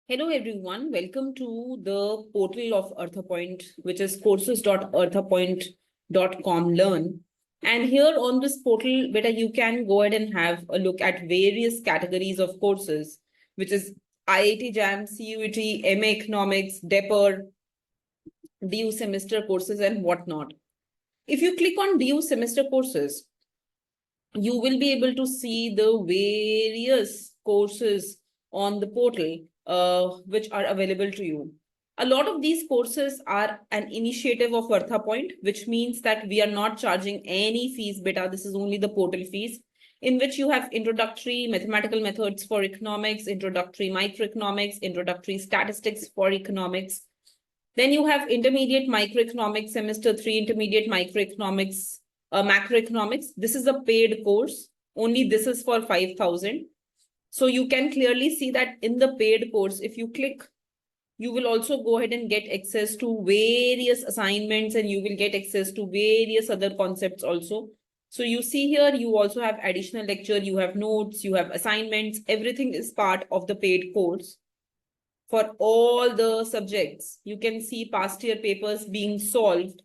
Hello everyone, welcome to the portal of ArthaPoint, which is courses.arthapoint.com learn. And here on this portal, beta, you can go ahead and have a look at various categories of courses, which is IIT JAM, CUET, MA Economics, DEPR, DU semester courses and whatnot. If you click on DU semester courses, you will be able to see the various courses on the portal which are available to you. A lot of these courses are an initiative of ArthaPoint, which means that we are not charging any fees, beta. This is only the portal fees, in which you have introductory mathematical methods for economics, introductory microeconomics, introductory statistics for economics. Then you have intermediate microeconomics, semester 3, intermediate microeconomics, macroeconomics. This is a paid course. Only this is for 5,000. So you can clearly see that in the paid course, if you click, you will also go ahead and get access to various assignments and you will get access to various other concepts also. So you see here, you also have additional lecture, you have notes, you have assignments, everything is part of the paid course. For all the subjects, you can see past year papers being solved.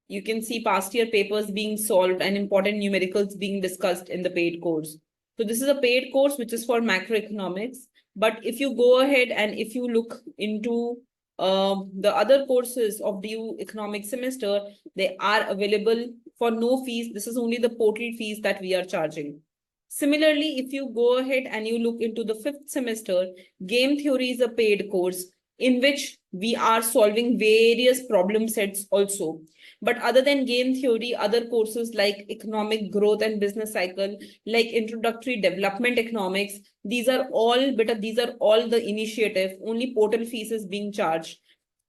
You can see past year papers being solved and important numericals being discussed in the paid course. So this is a paid course, which is for macroeconomics. But if you go ahead and if you look into the other courses of the economic semester, they are available for no fees. This is only the portal fees that we are charging. Similarly, if you go ahead and you look into the 5th semester, game theory is a paid course in which we are solving various problem sets also. But other than game theory, other courses like economic growth and business cycle, like introductory development economics, these are all the initiative, only portal fees is being charged.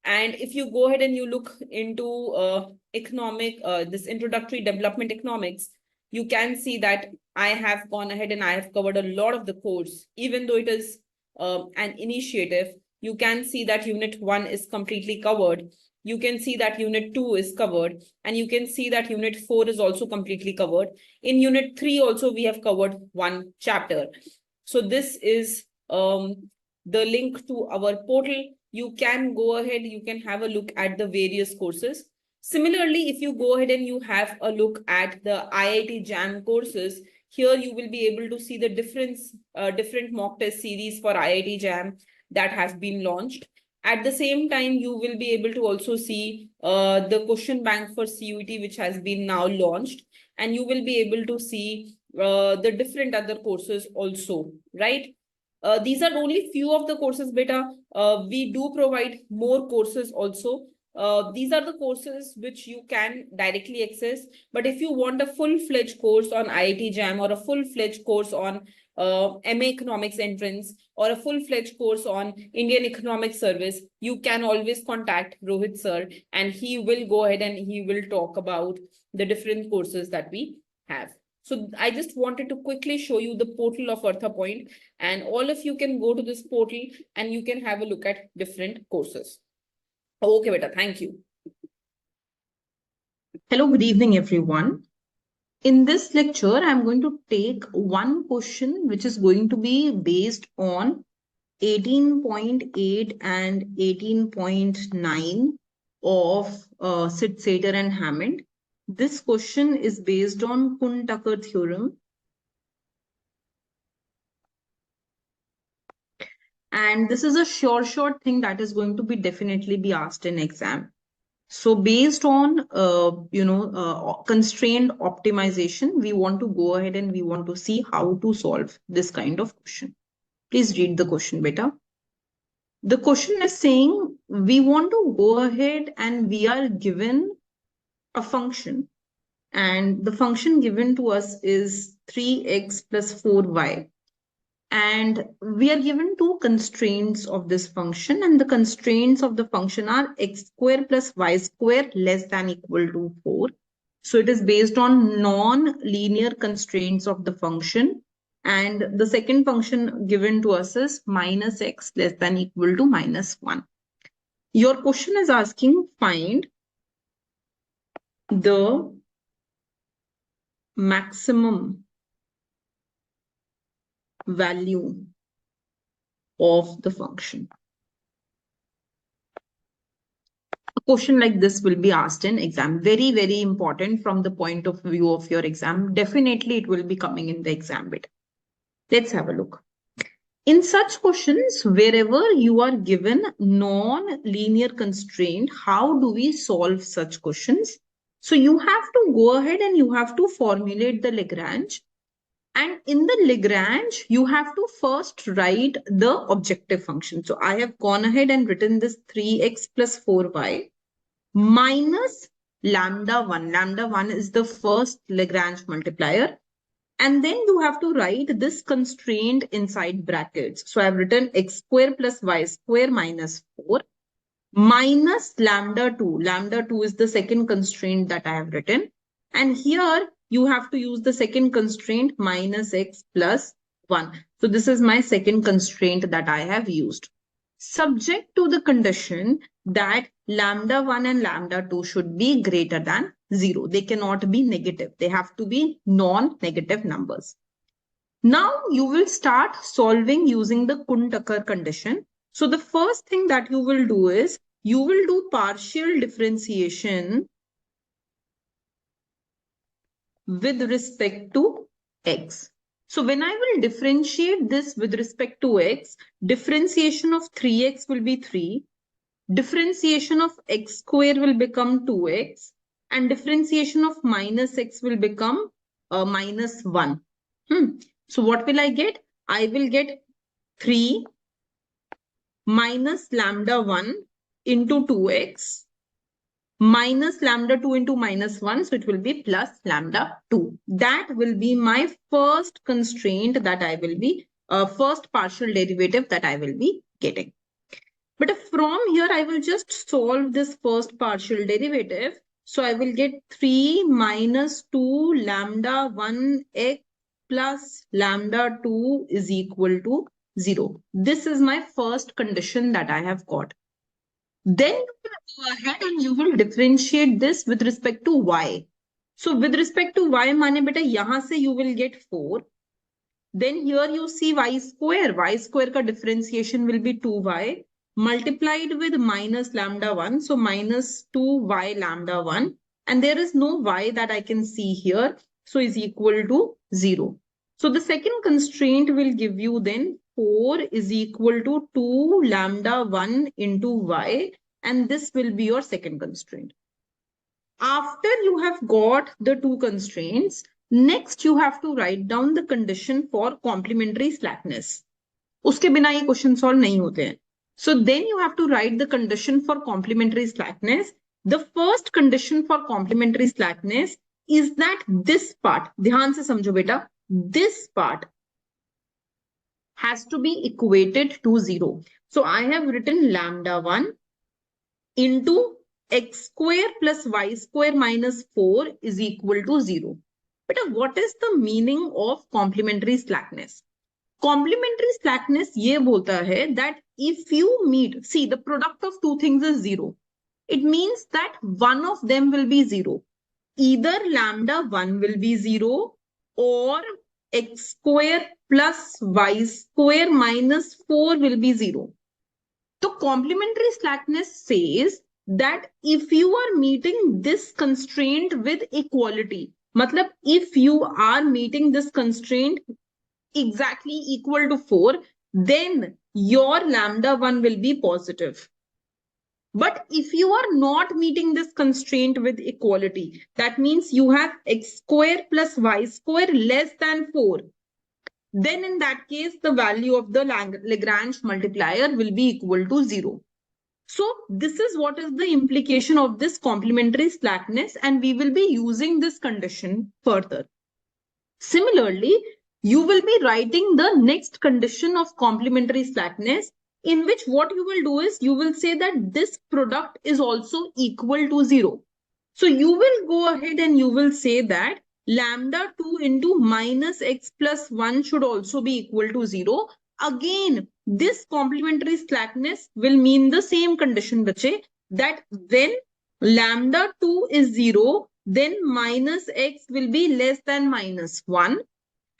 And if you go ahead and you look into this introductory development economics, you can see that I have gone ahead and I have covered a lot of the course, even though it is an initiative. You can see that unit 1 is completely covered. You can see that unit 2 is covered, and you can see that unit 4 is also completely covered. In unit 3 also, we have covered one chapter. So this is the link to our portal. You can go ahead, you can have a look at the various courses. Similarly, if you go ahead and you have a look at the IIT JAM courses, here you will be able to see the different mock test series for IIT JAM that have been launched. At the same time, you will be able to also see the question bank for CUET, which has been now launched, and you will be able to see the different other courses also, right? These are only few of the courses, beta. We do provide more courses also. These are the courses which you can directly access. But if you want a full-fledged course on IIT JAM or a full-fledged course on MA Economics entrance or a full-fledged course on Indian Economic Service, you can always contact Rohit sir and he will go ahead and he will talk about the different courses that we have. So I just wanted to quickly show you the portal of ArthaPoint, and all of you can go to this portal and you can have a look at different courses. Okay, beta, thank you. Hello, good evening, everyone. In this lecture, I'm going to take one question which is going to be based on 18.8 and 18.9 of Sydsaeter and Hammond. This question is based on Kuhn-Tucker theorem. And this is a short thing that is going to be definitely be asked in exam. So based on, constraint optimization, we want to go ahead and we want to see how to solve this kind of question. Please read the question, beta. The question is saying we want to go ahead and we are given a function, and the function given to us is 3x plus 4y. And we are given two constraints of this function, and the constraints of the function are x square plus y square less than equal to 4. So it is based on non-linear constraints of the function. And the second function given to us is minus x less than equal to minus 1. Your question is asking find the maximum value of the function. A question like this will be asked in exam. Very, very important from the point of view of your exam. Definitely it will be coming in the exam bit. Let's have a look. In such questions, wherever you are given non-linear constraint, how do we solve such questions? So you have to go ahead and you have to formulate the Lagrange. And in the Lagrange, you have to first write the objective function. So I have gone ahead and written this 3x plus 4y minus lambda 1. Lambda 1 is the first Lagrange multiplier. And then you have to write this constraint inside brackets. So I've written x square plus y square minus 4 minus lambda 2. Lambda 2 is the second constraint that I have written. And here you have to use the second constraint minus x plus 1. So this is my second constraint that I have used. Subject to the condition that lambda 1 and lambda 2 should be greater than 0. They cannot be negative. They have to be non-negative numbers. Now you will start solving using the Kuhn-Tucker condition. So the first thing that you will do is you will do partial differentiation with respect to x. So when I will differentiate this with respect to x, differentiation of 3x will be 3. Differentiation of x square will become 2x. And differentiation of minus x will become minus 1. So what will I get? I will get 3 minus lambda 1 into 2x minus lambda 2 into minus 1. So it will be plus lambda 2. That will be my first constraint that I will be, first partial derivative that I will be getting. But from here, I will just solve this first partial derivative. So I will get 3 minus 2 lambda 1x plus lambda 2 is equal to 0. This is my first condition that I have got. Then you will go ahead and you will differentiate this with respect to y. So with respect to y, माने बेटा यहाँ से you will get 4. Then here you see y square. Y square का differentiation will be 2y multiplied with minus lambda 1. So minus 2y lambda 1. And there is no y that I can see here. So is equal to 0. So the second constraint will give you then 4 is equal to 2 lambda 1 into y. And this will be your second constraint. After you have got the two constraints, next you have to write down the condition for complementary slackness. उसके बिना ये question solve नहीं होते हैं. So then you have to write the condition for complementary slackness. The first condition for complementary slackness is that this part, ध्यान से समझो बेटा, this part has to be equated to 0. So I have written lambda 1 into x square plus y square minus 4 is equal to 0. But what is the meaning of complementary slackness? Complementary slackness ये बोलता है that if you meet, see the product of two things is 0. It means that one of them will be 0. Either lambda 1 will be 0 or x square plus y square minus 4 will be 0. So complementary slackness says that if you are meeting this constraint with equality, matlab if you are meeting this constraint exactly equal to 4, then your lambda 1 will be positive. But if you are not meeting this constraint with equality, that means you have x square plus y square less than 4. Then in that case, the value of the Lagrange multiplier will be equal to 0. So this is what is the implication of this complementary slackness, and we will be using this condition further. Similarly, you will be writing the next condition of complementary slackness, in which what you will do is you will say that this product is also equal to 0. So you will go ahead and you will say that lambda 2 into minus x plus 1 should also be equal to 0. Again, this complementary slackness will mean the same condition, bache, that when lambda 2 is 0, then minus x will be less than minus 1.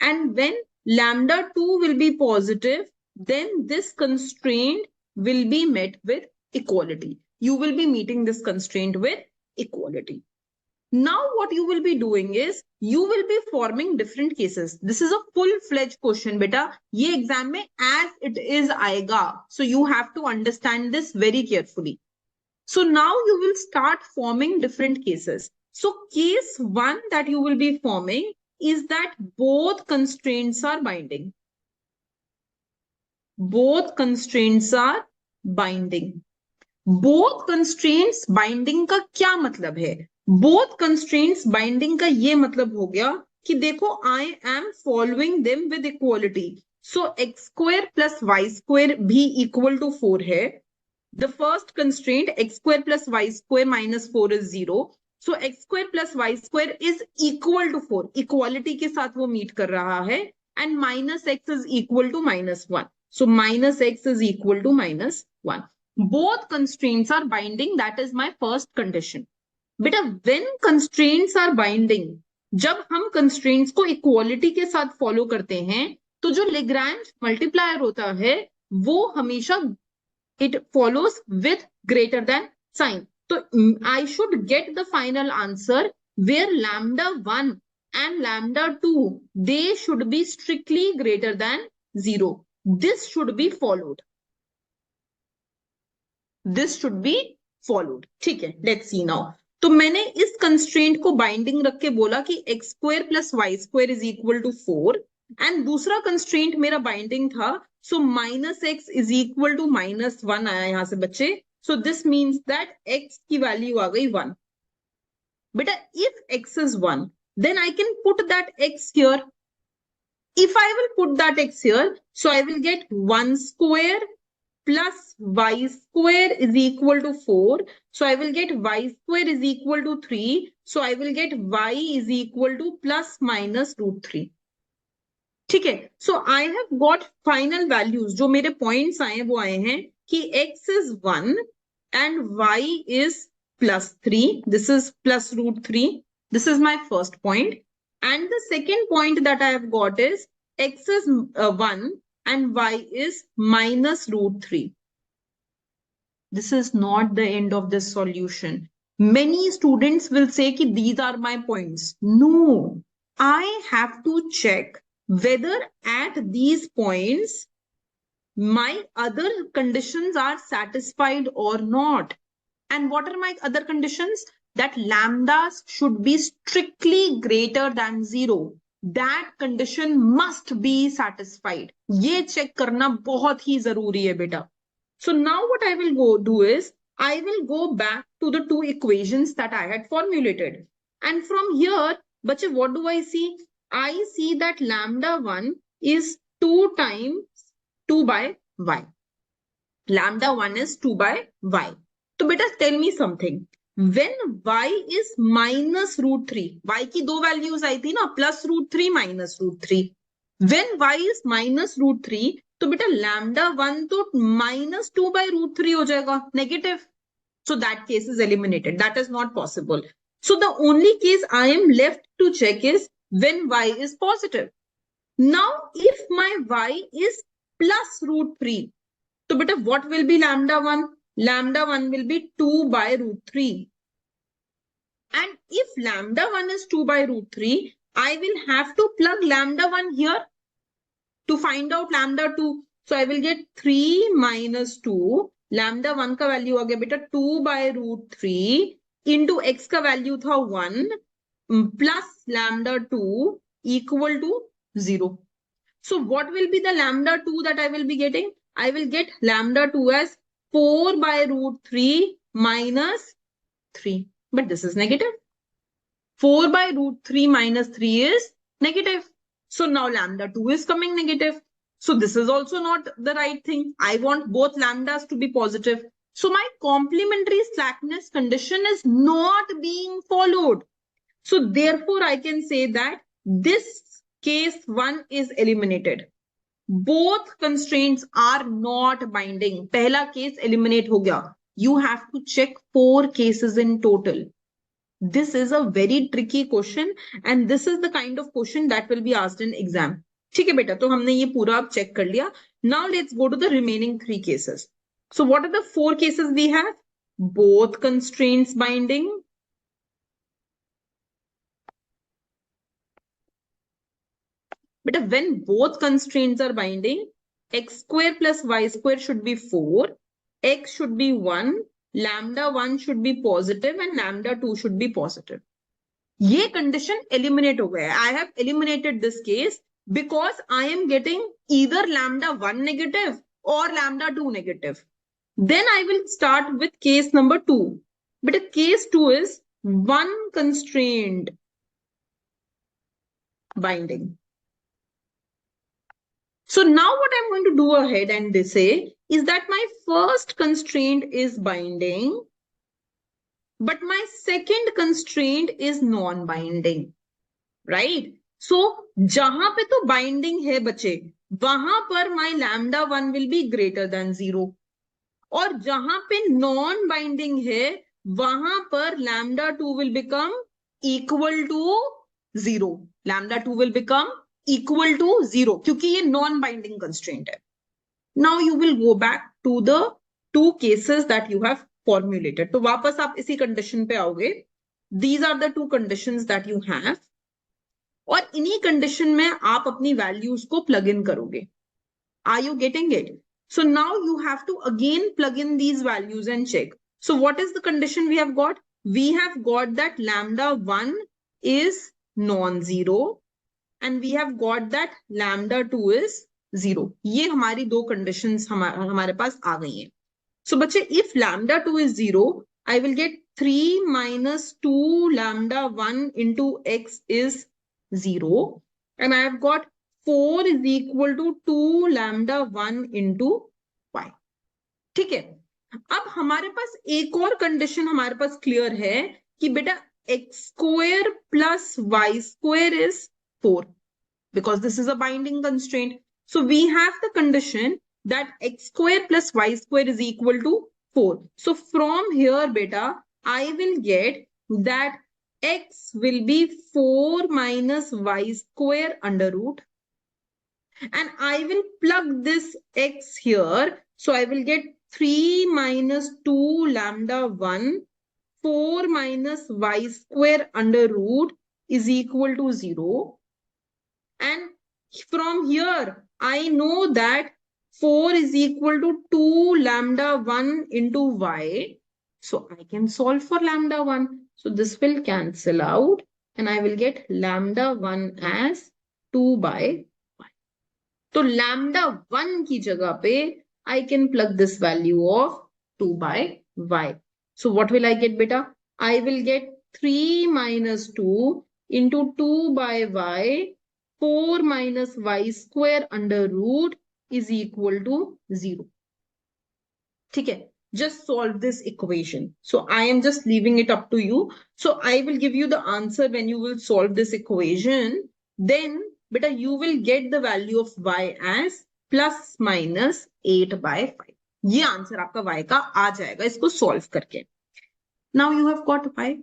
And when lambda 2 will be positive, then this constraint will be met with equality. You will be meeting this constraint with equality. Now what you will be doing is you will be forming different cases. This is a full-fledged question, beta. Ye exam mein as it is aayega. So you have to understand this very carefully. So now you will start forming different cases. So case 1 that you will be forming is that both constraints are binding. Both constraints are binding. Both constraints binding का क्या मतलब है? Both constraints binding का ये मतलब हो गया कि देखो I am following them with equality. So x square plus y square भी equal to 4 है. The first constraint x square plus y square minus 4 is 0. So x square plus y square is equal to 4. Equality के साथ वो meet कर रहा है. And minus x is equal to minus 1. So minus x is equal to minus 1. Both constraints are binding. That is my first condition. Beta, when constraints are binding, जब हम constraints को equality के साथ follow करते हैं, तो जो Lagrange multiplier होता है, वो हमेशा it follows with greater than sign. So I should get the final answer where lambda 1 and lambda 2, they should be strictly greater than 0. This should be followed. This should be followed. ठीक है, let's see now. तो मैंने इस constraint को binding रख के बोला कि x square plus y square is equal to 4 and दूसरा कंस्ट्रेंट मेरा बाइंडिंग था so minus x is equal to minus 1 आया यहां से बच्चे. So this means that x की वैल्यू आ गई 1. बेटा if x is 1 then I can put that x here. If I will put that x here, so I will get 1 square plus y square is equal to 4. So I will get y square is equal to 3. So I will get y is equal to plus minus root 3. ठीक है. So I have got final values. जो मेरे points आए वो आए हैं कि x is 1 and y is plus 3. This is plus root 3. This is my first point. And the second point that I have got is x is 1 and y is minus root 3. This is not the end of this solution. Many students will say कि these are my points. No, I have to check whether at these points my other conditions are satisfied or not. And what are my other conditions? That lambdas should be strictly greater than 0. That condition must be satisfied. ये check करना बहुत ही जरूरी है बेटा. So now what I will go do is I will go back to the two equations that I had formulated. And from here, bache, what do I see? I see that lambda 1 is 2 times 2 by y. Lambda 1 is 2 by y. So beta, tell me something. When y is minus root 3, y की दो values आई थी ना, plus root 3 minus root 3. When y is minus root 3, तो बेटा lambda 1 तो minus 2 by root 3 हो जाएगा, negative. So that case is eliminated. That is not possible. So the only case I am left to check is when y is positive. Now, if my y is plus root 3, so beta what will be lambda 1? Lambda 1 will be 2 by root 3. And if lambda 1 is 2 by root 3, I will have to plug lambda 1 here to find out lambda 2. So I will get 3 minus 2. Lambda 1 का value आ गया बेटा 2 by root 3 into x का value था 1 plus lambda 2 equal to 0. So what will be the lambda 2 that I will be getting? I will get lambda 2 as 4 by root 3 minus 3. But this is negative. 4 by root 3 minus 3 is negative. So now lambda 2 is coming negative. So this is also not the right thing. I want both lambdas to be positive. So my complementary slackness condition is not being followed. So therefore I can say that this case 1 is eliminated. Both constraints are not binding. Pehla case eliminate ho gaya. You have to check 4 cases in total. This is a very tricky question and this is the kind of question that will be asked in exam. ठीक है बेटा, तो हमने ये पूरा अब check कर लिया. Now let's go to the remaining 3 cases. So what are the 4 cases we have? Both constraints binding, but when both constraints are binding, x square plus y square should be 4, x should be 1, lambda 1 should be positive and lambda 2 should be positive. ये condition eliminate हो गया. I have eliminated this case because I am getting either lambda 1 negative or lambda 2 negative. Then I will start with case number 2. But case 2 is one constraint binding. So now what I'm going to do ahead and say is that my first constraint is binding, but my second constraint is non-binding, right? So जहां पे तो binding है बच्चे, वहां पर my lambda 1 will be greater than 0. और जहां पे non-binding है, वहां पर lambda 2 will become equal to 0. Lambda 2 will become equal to 0 क्योंकि ये non-binding constraint है. Now you will go back to the 2 cases that you have formulated. तो वापस आप इसी condition पे आओगे. These are the 2 conditions that you have. और इन्हीं condition में आप अपनी values को plug in करोगे. Are you getting it? So now you have to again plug in these values and check. So what is the condition we have got? We have got that lambda 1 is non-zero and we have got that lambda 2 is 0. ये हमारी 2 conditions हमारे पास आ गई हैं. So बच्चे, if lambda 2 is 0, I will get 3 minus 2 lambda 1 into x is 0. And I have got 4 is equal to 2 lambda 1 into y. ठीक है. अब हमारे पास एक और कंडीशन हमारे पास क्लियर है कि बेटा x square plus y square is 4 because this is a binding constraint. So we have the condition that x square plus y square is equal to 4. So from here beta I will get that x will be 4 minus y square under root. And I will plug this x here. So I will get 3 minus 2 lambda 1, 4 minus y square under root is equal to 0. And from here, I know that 4 is equal to 2 lambda 1 into y. So I can solve for lambda 1. So this will cancel out and I will get lambda 1 as 2 by y. So lambda 1 की जगह पे I can plug this value of 2 by y. So what will I get beta? I will get 3 minus 2 into 2 by y, 4 minus y square under root is equal to 0. ठीक है? Just solve this equation. So I am just leaving it up to you. So I will give you the answer when you will solve this equation. Then beta you will get the value of y as plus minus 8 by 5. ये answer आपका y का आ जाएगा इसको solve करके. Now you have got y.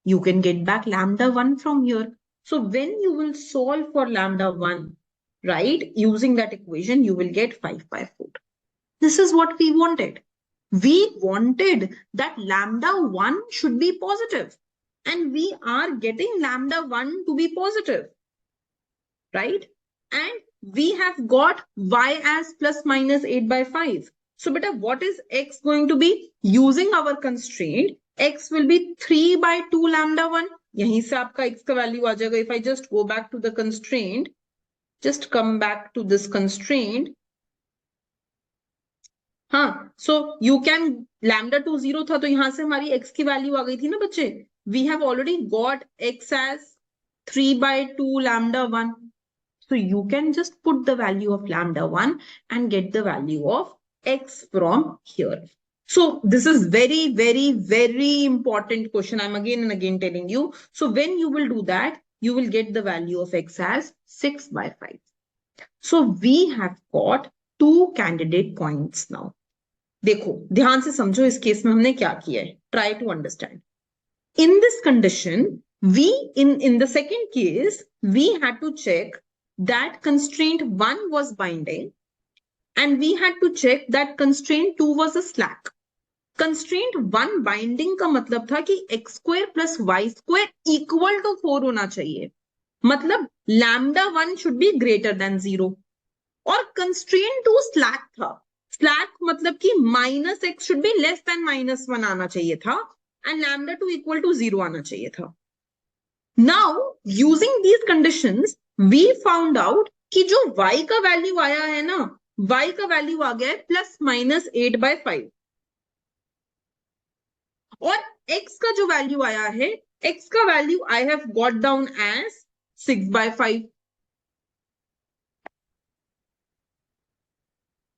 You can get back lambda 1 from here. So when you will solve for lambda 1, right, using that equation, you will get 5 by 4. This is what we wanted. We wanted that lambda 1 should be positive. And we are getting lambda 1 to be positive. Right? And we have got y as plus minus 8 by 5. So beta, what is x going to be? Using our constraint, x will be 3 by 2 lambda 1. यहीं से आपका x का value आ जाएगा. If I just go back to the constraint, just come back to this constraint. हाँ, so you can lambda 2 0 था तो यहाँ से हमारी x की value आ गई थी ना बच्चे. We have already got x as 3 by 2 lambda 1. So you can just put the value of lambda 1 and get the value of x from here. So this is very, very, very important question. I'm again and again telling you. So when you will do that, you will get the value of x as 6 by 5. So we have got 2 candidate points now. देखो, ध्यान से समझो इस case में हमने क्या किया है. Try to understand. In this condition, we in the second case, we had to check that constraint 1 was binding and we had to check that constraint 2 was a slack. Constraint 1 binding का मतलब था कि x square plus y square equal to 4 होना चाहिए, मतलब lambda 1 should be greater than 0, और constraint 2 slack था. Slack मतलब कि minus x should be less than -1 आना चाहिए था एंड लैम्डा 2 इक्वल टू 0 आना चाहिए था. Now using these conditions we found out कि जो y का वैल्यू आया है ना, y का वैल्यू आ गया है +-8/5, और x का जो वैल्यू आया है, x का value I have got down as 6/5.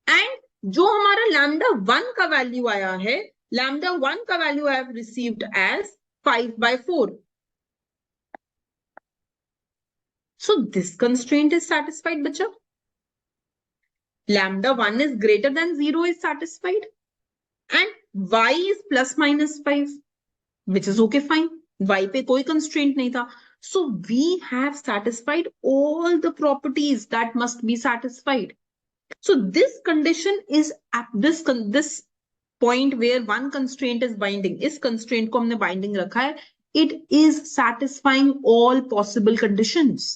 And जो हमारा लैम्डा 1 का वैल्यू आया है, लैम्डा 1 का value I have received as 5/4. So this constraint is satisfied, bacha. Lambda 1 is greater than 0 is satisfied. And y is +-5, which is okay, fine. Y pe koi constraint nahi tha. So we have satisfied all the properties that must be satisfied. So this condition is at this point where one constraint is binding. Is constraint ko humne binding rakha hai. It is satisfying all possible conditions.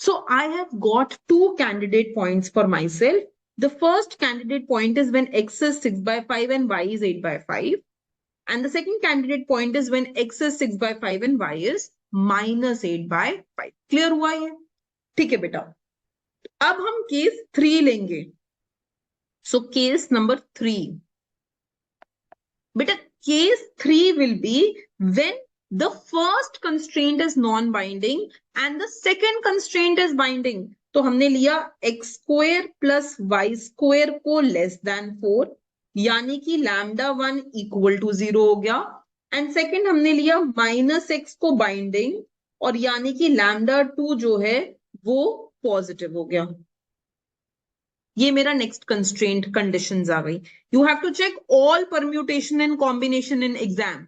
So I have got two candidate points for myself. The first candidate point is when x is 6/5 and y is 8/5. And the second candidate point is when x is 6/5 and y is -8/5. Clear हुआ है? ठीक है बेटा. अब हम case 3 लेंगे. So case number 3. Beta, case 3 will be when the first constraint is non-binding and the second constraint is binding. तो हमने लिया x square plus y square को less than 4, यानी कि lambda 1 equal to 0 हो गया. एंड सेकेंड हमने लिया -x को बाइंडिंग, और यानी कि lambda 2 जो है वो पॉजिटिव हो गया. ये मेरा नेक्स्ट कंस्ट्रेंट कंडीशंस आ गई. You have to check all permutation and combination in exam.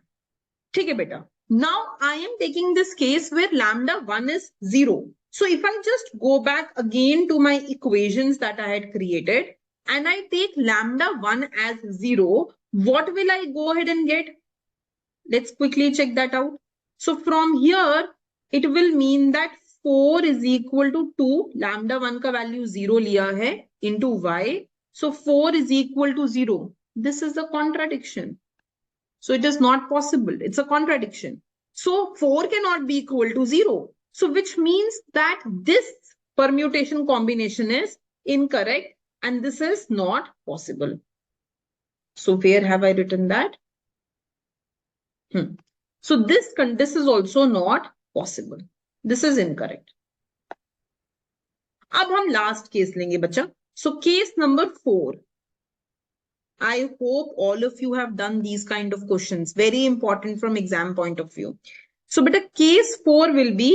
ठीक है बेटा. Now I am taking this case where lambda 1 is 0. So if I just go back again to my equations that I had created and I take lambda 1 as 0, what will I go ahead and get? Let's quickly check that out. So from here, it will mean that 4 is equal to 2. Lambda 1 का value 0 लिया है into y. So 4 is equal to 0. This is a contradiction. So it is not possible. It's a contradiction. So 4 cannot be equal to 0. So which means that this permutation combination is incorrect and this is not possible. So where have I written that? So this is also not possible. This is incorrect. अब हम last case लेंगे बच्चा. So case number 4. I hope all of you have done these kind of questions. Very important from exam point of view. So, but case 4 will be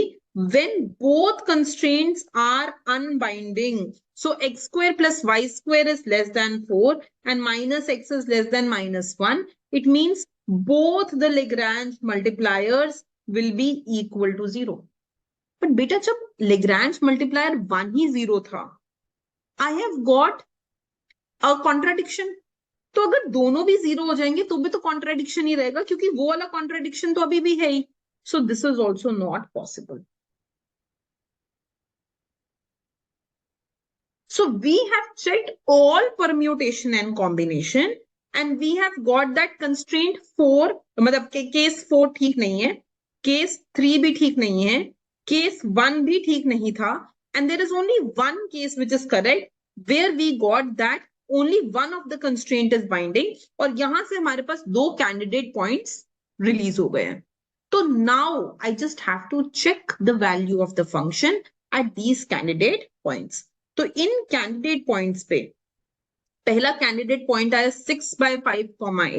when both constraints are unbinding. So, x square plus y square is less than 4 and minus x is less than -1. It means both the Lagrange multipliers will be equal to 0. But beta, जब Lagrange multiplier 1 ही 0 था, I have got a contradiction. तो अगर दोनों भी 0 हो जाएंगे तो भी तो कॉन्ट्राडिक्शन ही रहेगा, क्योंकि वो वाला कॉन्ट्राडिक्शन तो अभी भी है ही. So this is also not possible. So we have checked all permutation and combination and we have got that constraint 4, मतलब केस 4 ठीक नहीं है, केस 3 भी ठीक नहीं है, केस 1 भी ठीक नहीं था, and there is only one case which is correct where we got that only one of the constraint is binding, और यहां से हमारे पास 2 candidate points release हो गए हैं. तो now I just have to check the value of the function at these candidate points. तो इन candidate points पे पहला candidate point आया 6/5,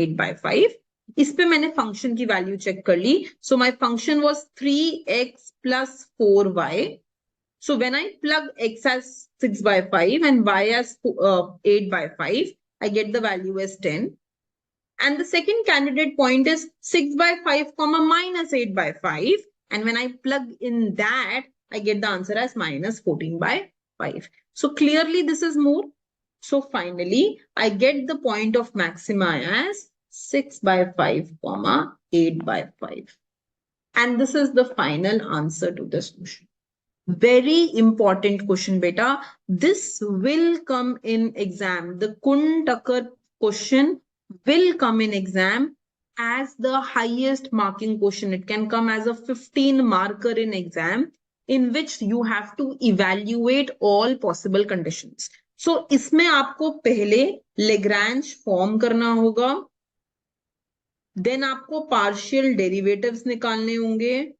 8/5. इस पे मैंने function की value check कर ली. So my function was 3x plus 4y. So when I plug x as 6/5 and y as 8/5, I get the value as 10. And the second candidate point is 6/5, -8/5. And when I plug in that, I get the answer as -14/5. So clearly this is more. So finally, I get the point of maxima as 6 by 5, 8 by 5. And this is the final answer to this question. Very important question, beta. This will come in exam. The Kun-Tucker question will come in exam as the highest marking question. It can come as a 15 marker in exam in which you have to evaluate all possible conditions. So इसमें आपको पहले Lagrange form करना होगा. Then आपको partial derivatives निकालने होंगे.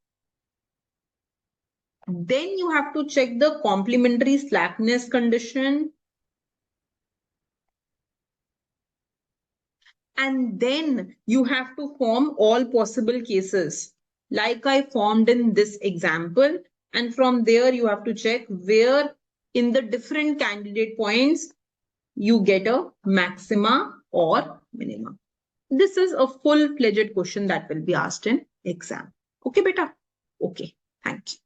Then you have to check the complementary slackness condition. And then you have to form all possible cases like I formed in this example. And from there, you have to check where in the different candidate points you get a maxima or minima. This is a full-fledged question that will be asked in exam. Okay, beta? Okay, thank you.